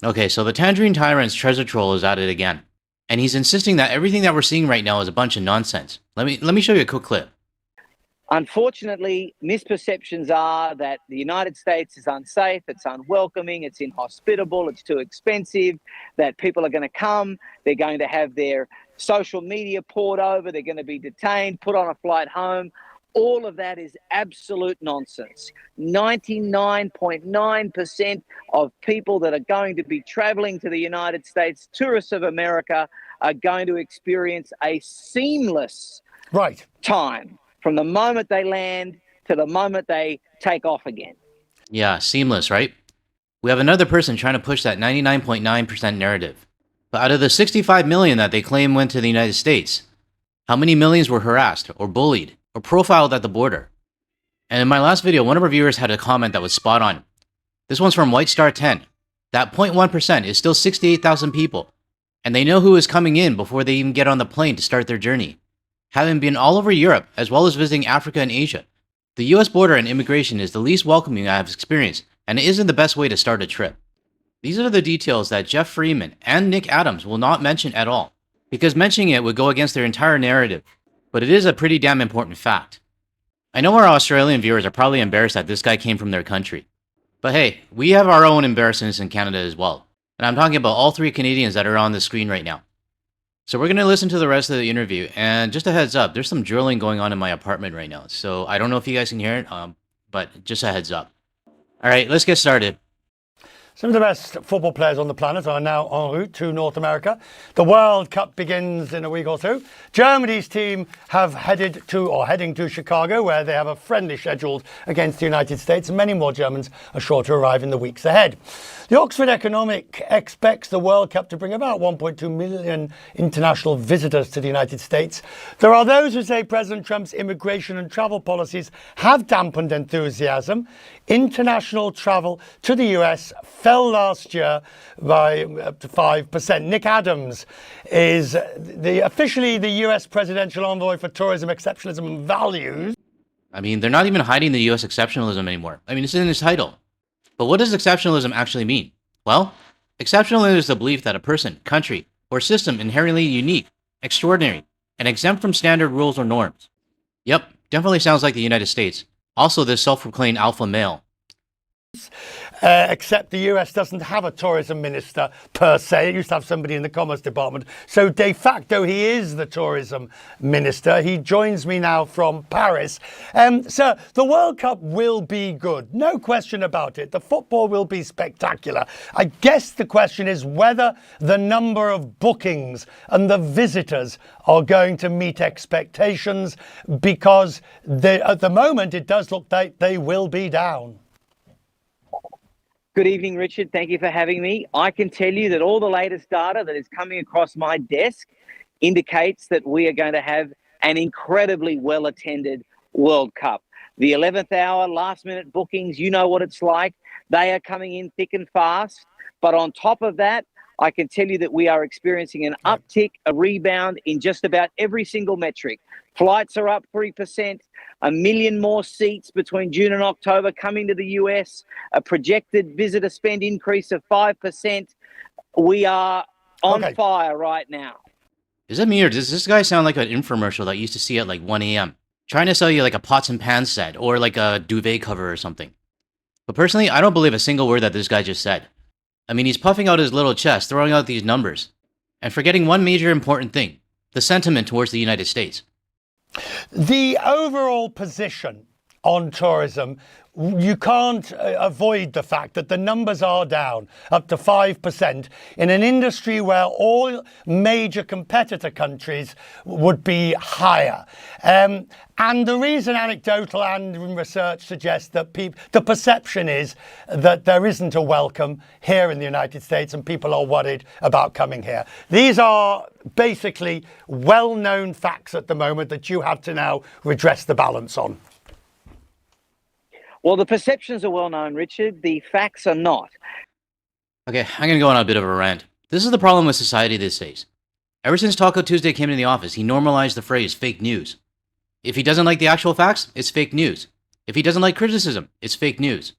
Okay, so the Tangerine Tyrant's treasure troll is at it again. And he's insisting that everything that we're seeing right now is a bunch of nonsense. Let me show you a quick clip. Unfortunately, misperceptions are that the United States is unsafe, it's unwelcoming, it's inhospitable, it's too expensive, that people are going to come, they're going to have their social media poured over, they're going to be detained, put on a flight home. All of that is absolute nonsense. 99.9% of people that are going to be traveling to the United States, tourists of America, are going to experience a seamless time from the moment they land to the moment they take off again. Yeah, seamless, right? We have another person trying to push that 99.9% narrative. But out of the 65 million that they claim went to the United States, how many millions were harassed or bullied or profiled at the border? And in my last video, one of our viewers had a comment that was spot on. This one's from White Star 10. That 0.1% is still 68,000 people, and they know who is coming in before they even get on the plane to start their journey. Having been all over Europe, as well as visiting Africa and Asia, the US border and immigration is the least welcoming I have experienced, and it isn't the best way to start a trip. These are the details that Jeff Freeman and Nick Adams will not mention at all, because mentioning it would go against their entire narrative, but it is a pretty damn important fact. I know our Australian viewers are probably embarrassed that this guy came from their country, but hey, we have our own embarrassments in Canada as well, and I'm talking about all three Canadians that are on the screen right now. So we're going to listen to the rest of the interview, and just a heads up, there's some drilling going on in my apartment right now, so I don't know if you guys can hear it, but just a heads up. Alright, let's get started. Some of the best football players on the planet are now en route to North America. The World Cup begins in a week or two. Germany's team have heading to Chicago, where they have a friendly scheduled against the United States, and many more Germans are sure to arrive in the weeks ahead. The Oxford Economic expects the World Cup to bring about 1.2 million international visitors to the United States. There are those who say President Trump's immigration and travel policies have dampened enthusiasm. International travel to the US fell last year by up to 5%. Nick Adams is officially the US presidential envoy for tourism, exceptionalism and values. I mean, they're not even hiding the US exceptionalism anymore. I mean, it's in his title. But what does exceptionalism actually mean? Well, exceptionalism is the belief that a person, country, or system inherently unique, extraordinary, and exempt from standard rules or norms. Yep, definitely sounds like the United States. Also, this self-proclaimed alpha male. Except the US doesn't have a tourism minister per se. It used to have somebody in the Commerce Department. So de facto, he is the tourism minister. He joins me now from Paris. Sir, the World Cup will be good. No question about it. The football will be spectacular. I guess the question is whether the number of bookings and the visitors are going to meet expectations, because at the moment it does look like they will be down. Good evening, Richard. Thank you for having me. I can tell you that all the latest data that is coming across my desk indicates that we are going to have an incredibly well-attended World Cup. The 11th hour, last-minute bookings, you know what it's like. They are coming in thick and fast. But on top of that, I can tell you that we are experiencing an uptick, a rebound in just about every single metric. Flights are up 3%, 1 million more seats between June and October coming to the US, a projected visitor spend increase of 5%. We are on fire right now. Is it me, or does this guy sound like an infomercial that you used to see at like 1 a.m. trying to sell you like a pots and pans set or like a duvet cover or something? But personally, I don't believe a single word that this guy just said. I mean, he's puffing out his little chest, throwing out these numbers, and forgetting one major important thing: the sentiment towards the United States. The overall position on tourism, you can't avoid the fact that the numbers are down up to 5% in an industry where all major competitor countries would be higher. And the reason anecdotal and research suggests that the perception is that there isn't a welcome here in the United States and people are worried about coming here. These are basically well-known facts at the moment that you have to now redress the balance on. Well, the perceptions are well known, Richard. The facts are not. Okay, I'm going to go on a bit of a rant. This is the problem with society these days. Ever since Taco Tuesday came into the office, he normalized the phrase fake news. If he doesn't like the actual facts, it's fake news. If he doesn't like criticism, it's fake news.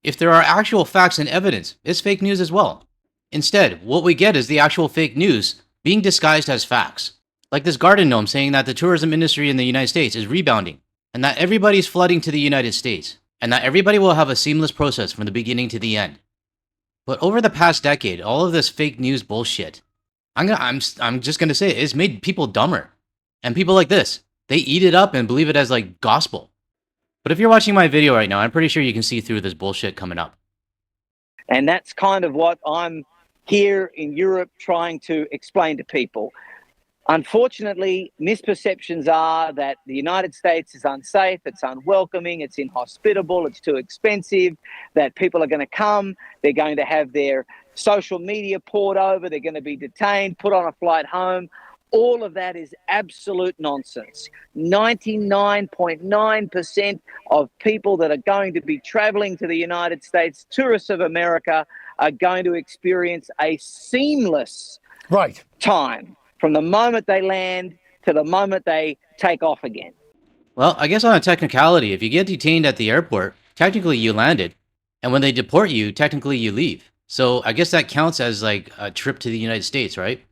If there are actual facts and evidence, it's fake news as well. Instead, what we get is the actual fake news being disguised as facts. Like this garden gnome saying that the tourism industry in the United States is rebounding, and that everybody's flooding to the United States, and that everybody will have a seamless process from the beginning to the end. But over the past decade, all of this fake news bullshit, I'm just gonna say it's made people dumber. And people like this, they eat it up and believe it as like gospel. But if you're watching my video right now, I'm pretty sure you can see through this bullshit coming up. And that's kind of what I'm here in Europe trying to explain to people. Unfortunately, misperceptions are that the United States is unsafe, it's unwelcoming, it's inhospitable, it's too expensive, that people are going to come, they're going to have their social media poured over, they're going to be detained, put on a flight home. All of that is absolute nonsense. 99.9% of people that are going to be traveling to the United States, tourists of America, are going to experience a seamless time from the moment they land to the moment they take off again. Well, I guess on a technicality, if you get detained at the airport, technically you landed. And when they deport you, technically you leave. So I guess that counts as like a trip to the United States, right?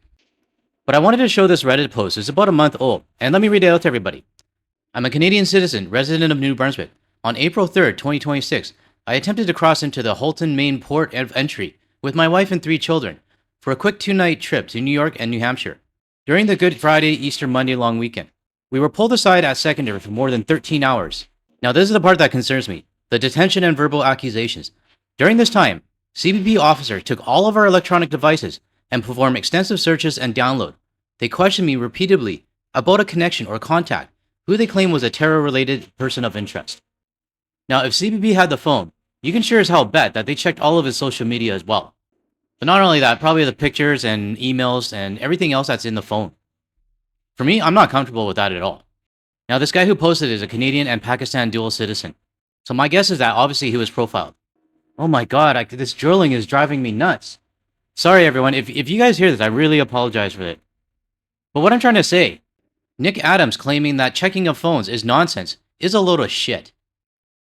But I wanted to show this Reddit post. It's about a month old. And let me read it out to everybody. I'm a Canadian citizen, resident of New Brunswick. On April 3rd, 2026, I attempted to cross into the Halton Main port of entry with my wife and 3 children for a quick 2-night trip to New York and New Hampshire. During the Good Friday, Easter Monday long weekend, we were pulled aside at secondary for more than 13 hours. Now this is the part that concerns me, the detention and verbal accusations. During this time, CBP officer took all of our electronic devices and performed extensive searches and download. They questioned me repeatedly about a connection or contact, who they claim was a terror-related person of interest. Now if CBP had the phone, you can sure as hell bet that they checked all of his social media as well. But not only that, probably the pictures and emails and everything else that's in the phone. For me, I'm not comfortable with that at all. Now, this guy who posted is a Canadian and Pakistan dual citizen. So my guess is that obviously he was profiled. Oh my god, this drilling is driving me nuts. Sorry everyone, if you guys hear this, I really apologize for it. But what I'm trying to say, Nick Adams claiming that checking of phones is nonsense is a load of shit.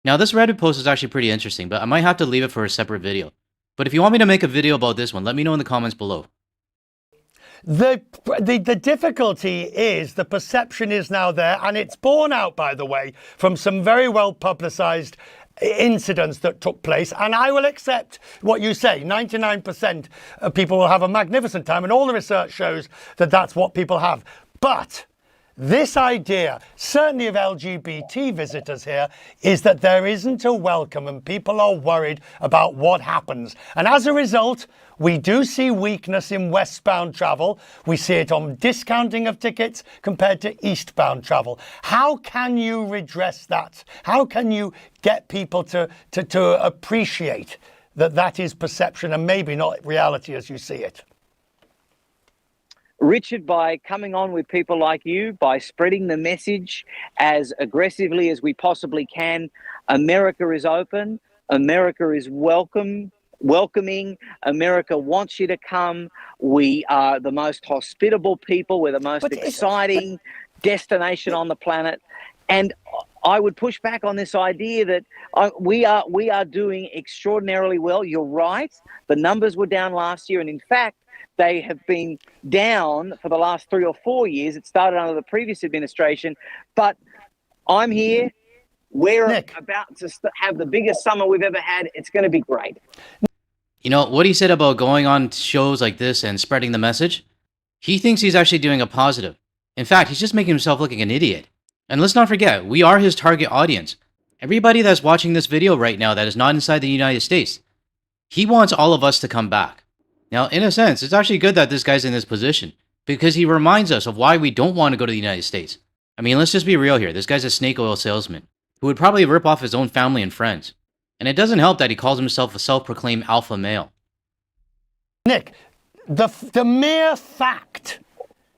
Now this Reddit post is actually pretty interesting, but I might have to leave it for a separate video. But if you want me to make a video about this one, let me know in the comments below. The difficulty is the perception is now there, and it's borne out, by the way, from some very well publicised incidents that took place. And I will accept what you say. 99% of people will have a magnificent time, and all the research shows that that's what people have. But this idea, certainly of LGBT visitors here, is that there isn't a welcome and people are worried about what happens. And as a result, we do see weakness in westbound travel. We see it on discounting of tickets compared to eastbound travel. How can you redress that? How can you get people to appreciate that that is perception and maybe not reality as you see it? Richard, by coming on with people like you, by spreading the message as aggressively as we possibly can, America is open, America is welcoming, America wants you to come. We are the most hospitable people, we're the most exciting destination on the planet. And I would push back on this idea that we are doing extraordinarily well. You're right, the numbers were down last year, and in fact, they have been down for the last 3 or 4 years. It started under the previous administration. But I'm here. We're about to have the biggest summer we've ever had. It's going to be great. You know, what he said about going on shows like this and spreading the message, he thinks he's actually doing a positive. In fact, he's just making himself look like an idiot. And let's not forget, we are his target audience. Everybody that's watching this video right now that is not inside the United States, he wants all of us to come back. Now, in a sense, it's actually good that this guy's in this position, because he reminds us of why we don't want to go to the United States. I mean, let's just be real here. This guy's a snake oil salesman, who would probably rip off his own family and friends. And it doesn't help that he calls himself a self-proclaimed alpha male. Nick, the mere fact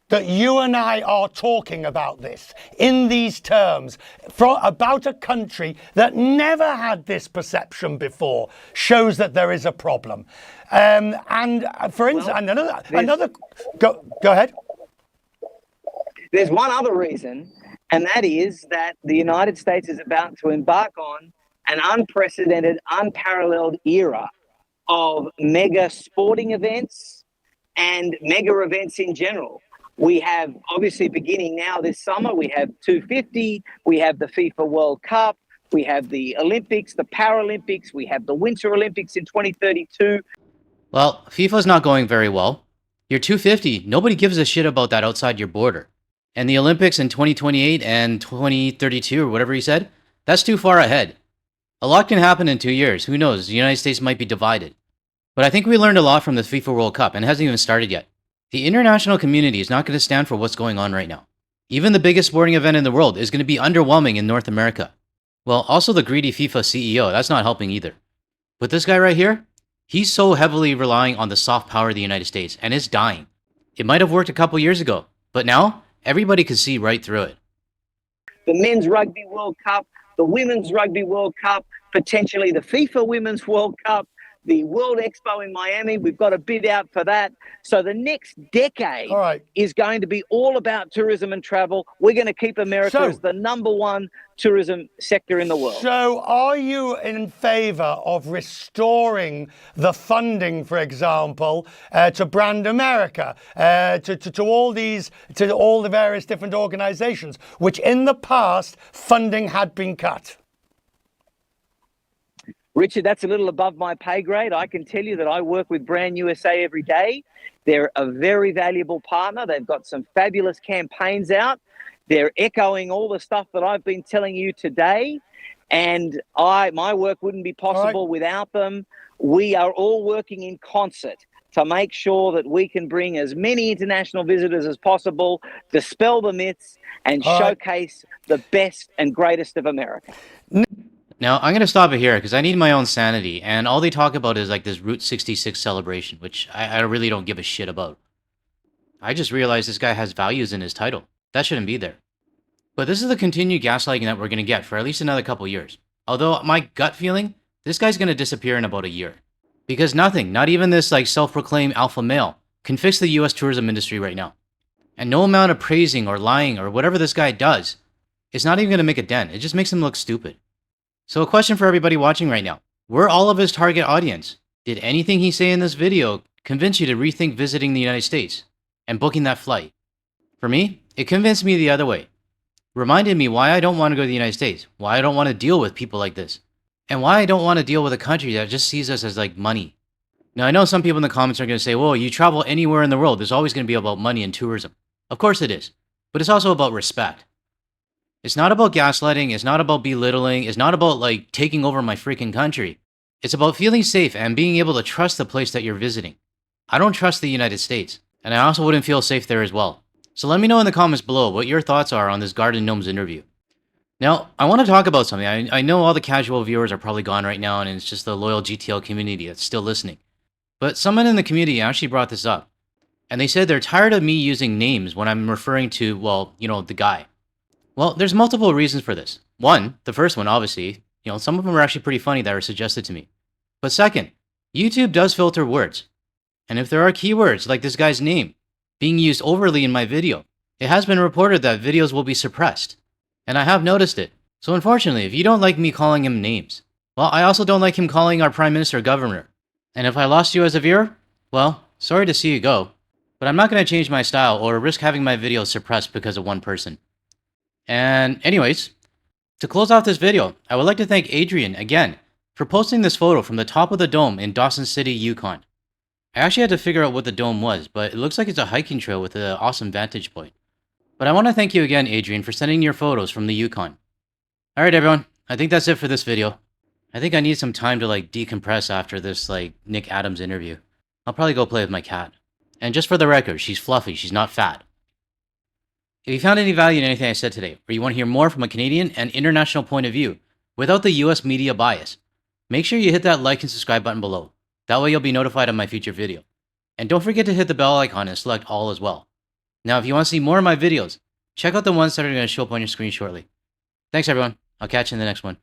that you and I are talking about this in these terms about a country that never had this perception before shows that there is a problem. And for instance, go ahead. There's one other reason, and that is that the United States is about to embark on an unprecedented, unparalleled era of mega sporting events and mega events in general. We have, obviously, beginning now this summer, we have 250, we have the FIFA World Cup, we have the Olympics, the Paralympics, we have the Winter Olympics in 2032. Well, FIFA's not going very well. You're 250. Nobody gives a shit about that outside your border. And the Olympics in 2028 and 2032 or whatever he said, that's too far ahead. A lot can happen in 2 years. Who knows? The United States might be divided. But I think we learned a lot from the FIFA World Cup, and it hasn't even started yet. The international community is not going to stand for what's going on right now. Even the biggest sporting event in the world is going to be underwhelming in North America. Well, also the greedy FIFA CEO, that's not helping either. But this guy right here, he's so heavily relying on the soft power of the United States, and it's dying. It might have worked a couple years ago, but now everybody can see right through it. The Men's Rugby World Cup, the Women's Rugby World Cup, potentially the FIFA Women's World Cup, the World Expo in Miami. We've got a bid out for that. So the next decade is going to be all about tourism and travel. We're going to keep America as the #1 tourism sector in the world. So are you in favor of restoring the funding, for example, to Brand America, to all the various different organizations, which in the past funding had been cut? Richard, that's a little above my pay grade. I can tell you that I work with Brand USA every day. They're a very valuable partner. They've got some fabulous campaigns out. They're echoing all the stuff that I've been telling you today. And my work wouldn't be possible without them. We are all working in concert to make sure that we can bring as many international visitors as possible, dispel the myths, and showcase the best and greatest of America. Now, I'm going to stop it here because I need my own sanity, and all they talk about is like this Route 66 celebration, which I really don't give a shit about. I just realized this guy has values in his title. That shouldn't be there. But this is the continued gaslighting that we're going to get for at least another couple years. Although, my gut feeling, this guy's going to disappear in about a year. Because nothing, not even this like self-proclaimed alpha male, can fix the US tourism industry right now. And no amount of praising or lying or whatever this guy does, it's not even going to make a dent. It just makes him look stupid. So a question for everybody watching right now. We're all of his target audience. Did anything he say in this video convince you to rethink visiting the United States and booking that flight? For me, it convinced me the other way. Reminded me why I don't want to go to the United States, why I don't want to deal with people like this, and why I don't want to deal with a country that just sees us as like money. Now I know some people in the comments are going to say, well, you travel anywhere in the world, there's always going to be about money and tourism. Of course it is, but it's also about respect. It's not about gaslighting, it's not about belittling, it's not about like taking over my freaking country. It's about feeling safe and being able to trust the place that you're visiting. I don't trust the United States, and I also wouldn't feel safe there as well. So let me know in the comments below what your thoughts are on this Garden Gnomes interview. Now, I want to talk about something. I know all the casual viewers are probably gone right now, and it's just the loyal GTL community that's still listening. But someone in the community actually brought this up, and they said they're tired of me using names when I'm referring to, well, you know, the guy. Well, there's multiple reasons for this. One, the first one, obviously, you know, some of them are actually pretty funny that were suggested to me. But second, YouTube does filter words. And if there are keywords like this guy's name being used overly in my video, it has been reported that videos will be suppressed. And I have noticed it. So unfortunately, if you don't like me calling him names, well, I also don't like him calling our Prime Minister governor. And if I lost you as a viewer, well, sorry to see you go. But I'm not going to change my style or risk having my videos suppressed because of one person. And anyways, to close off this video, I would like to thank Adrian again for posting this photo from the top of the dome in Dawson City, Yukon. I actually had to figure out what the dome was, but it looks like it's a hiking trail with an awesome vantage point. But I want to thank you again, Adrian, for sending your photos from the Yukon. Alright everyone, I think that's it for this video. I think I need some time to like decompress after this like Nick Adams interview. I'll probably go play with my cat. And just for the record, she's fluffy, she's not fat. If you found any value in anything I said today, or you want to hear more from a Canadian and international point of view, without the US media bias, make sure you hit that like and subscribe button below. That way you'll be notified of my future video. And don't forget to hit the bell icon and select all as well. Now if you want to see more of my videos, check out the ones that are going to show up on your screen shortly. Thanks everyone, I'll catch you in the next one.